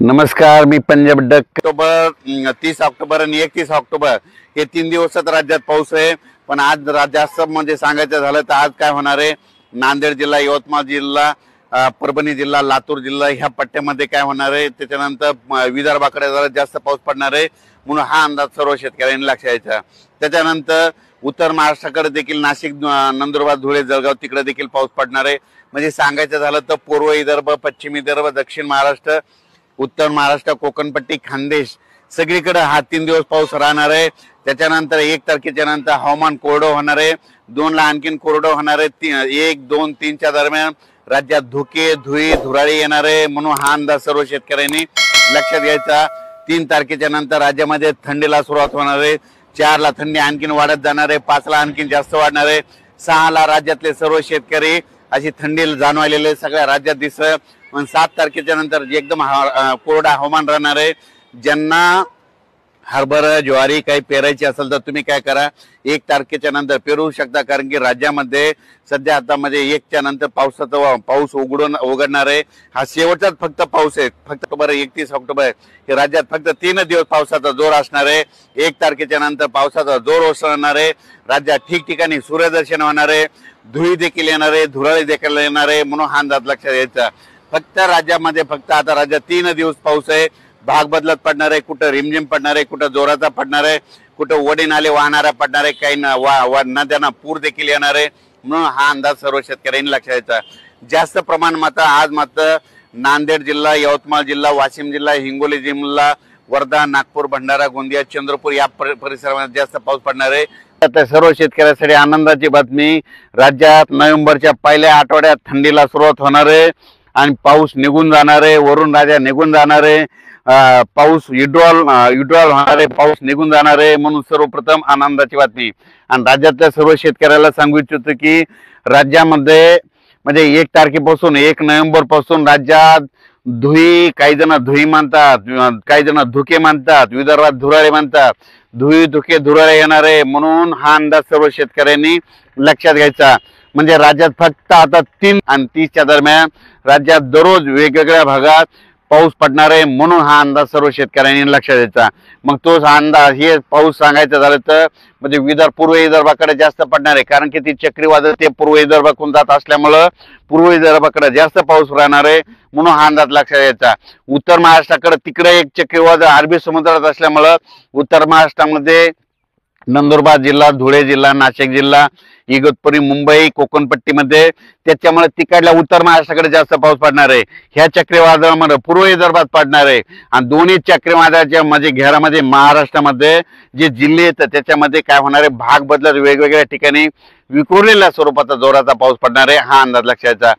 नमस्कार, मी Punjab duck. October 30 October आणि 31 October हे 3 दिवसात राज्यात पाऊस आहे. पण आज जास्त म्हणजे सांगायचं झालं तर आज काय होणार आहे, नांदेड जिल्हा, यवतमाळ जिल्हा, परभणी जिल्हा, लातूर जिल्हा ह्या पट्ट्यामध्ये काय होणार आहे. त्याच्यानंतर विदर्भाकडे जरा जास्त पाऊस पडणार आहे म्हणून हा अंदाज सर्व शेतकऱ्यांनी लक्षात घ्यायचा. त्याच्यानंतर उत्तर महाराष्ट्राकडे देखील नाशिक, नंदुरबार, धुळे, जळगाव तिकडे देखील पाऊस पडणार आहे. म्हणजे सांगायचं झालं तर पूर्व विदर्भ, पश्चिम विदर्भ, दक्षिण महाराष्ट्र, उत्तर महाराष्ट्र, कोकणपट्टी, खानदेश सगळीकडे हा 3 दिवस पाऊस राहणार आहे. त्याच्यानंतर 1 तारखेच्या नंतर हवामान कोरडं होणार आहे. 2 ला आणखीन कोरडं होणार आहे. 1, 2, 3 च्या दरम्यान राज्यात धुके, धुळी, धुराळी येणार आहे म्हणून हा अंदाज सर्व शेतकऱ्यांनी लक्षात घ्यायचा. 3 तारखेच्या नंतर राज्यामध्ये थंडीला सुरुवात होणार आहे. 4 ला थंडी आणखीन वाढत जाणार आहे. 5 ला आणखीन जास्त वाढणार आहे. 6 ला राज्यातले सर्व शेतकरी अशी थंडी जाणवलेले सगळ्या राज्यात दिसत. 7 तारखेच्या नंतर एकदम कोरडा हवामान राहणार आहे. ज्यांना हरभरा, ज्वारी काही पेरायची असेल तर तुम्ही काय करा, 1 तारखेच्या नंतर पेरू शकता. कारण की राज्यामध्ये सध्या आता म्हणजे 1 च्या नंतर पाऊस उघडणार आहे. हा शेवटचाच फक्त पाऊस आहे. फक्त 31 ऑक्टोबर हे राज्यात फक्त 3 दिवस पावसाचा जोर असणार आहे. 1 तारखेच्या नंतर पावसाचा जोर ओसरणार आहे. राज्यात ठिकठिकाणी सूर्यदर्शन होणार आहे. धुळी देखील येणार आहे, धुराळी देखील येणार आहे म्हणून हा अंदाज लक्षात घ्यायचा. फक्त राज्यामध्ये आता राज्यात 3 दिवस पाऊस आहे. भाग बदलत पडणार आहे. कुठं रिमझिम पडणार आहे, कुठं जोराचा पडणार आहे, कुठं वडी नाले वाहणारा पडणार आहे, काही नद्यांना पूर देखील येणार आहे म्हणून हा अंदाज सर्व शेतकऱ्यांनी लक्षात घ्यायचा. जास्त प्रमाण मात्र आज मात्र नांदेड जिल्हा, यवतमाळ जिल्हा, वाशिम जिल्हा, हिंगोली जिल्हा, वर्धा, नागपूर, भंडारा, गोंदिया, चंद्रपूर या परिसरामध्ये जास्त पाऊस पडणार आहे. आता सर्व शेतकऱ्यांसाठी आनंदाची बातमी, राज्यात नोव्हेंबरच्या पहिल्या आठवड्यात थंडीला सुरुवात होणार आहे आणि पाऊस निघून जाणार आहे. वरून राजा निघून जाणार आहे. पाऊस विड्रॉल होणार आहे. पाऊस निघून जाणार आहे म्हणून सर्वप्रथम आनंदाची बातमी. आणि राज्यातल्या सर्व शेतकऱ्याला सांगू इच्छितो की राज्यामध्ये म्हणजे 1 तारखेपासून 1 नोव्हेंबर पासून राज्यात धुई, काही जण धुई मानतात, काही जण धुके मानतात, विदर्भात धुराळे मानतात. धुई, धुके, धुराळे येणार आहे म्हणून हा अंदाज सर्व शेतकऱ्यांनी लक्षात घ्यायचा. म्हणजे राज्यात फक्त आता 3 आणि 30 च्या दरम्यान राज्यात दररोज वेगवेगळ्या भागात पाऊस पडणार आहे म्हणून हा अंदाज सर्व शेतकऱ्यांनी लक्षात द्यायचा. मग तोच अंदाज हे पाऊस सांगायचं झालं तर म्हणजे पूर्व विदर्भाकडे जास्त पडणार आहे. कारण की ती चक्रीवादळ ते पूर्व विदर्भाकडून जात असल्यामुळं पूर्व विदर्भाकडे जास्त पाऊस राहणार आहे म्हणून हा अंदाज लक्षात द्यायचा. उत्तर महाराष्ट्राकडे तिकडे एक चक्रीवादळ अरबी समुद्रात असल्यामुळं उत्तर महाराष्ट्रामध्ये नंदुरबार जिल्हा, धुळे जिल्हा, नाशिक जिल्हा, इगतपुरी, मुंबई, कोकणपट्टीमध्ये त्याच्यामुळे तिकडल्या उत्तर महाराष्ट्राकडे जास्त पाऊस पडणार आहे. ह्या चक्रीवादळामध्ये पूर्व विदर्भात पडणार आहे. आणि दोन्ही चक्रीवादळाच्या म्हणजे घेरामध्ये महाराष्ट्रामध्ये जे जिल्हे आहेत त्याच्यामध्ये काय होणार आहे, भाग बदलत वेगवेगळ्या ठिकाणी विखुरलेल्या स्वरूपाचा जोराचा पाऊस पडणार आहे हा अंदाज लक्षात घ्यायचा.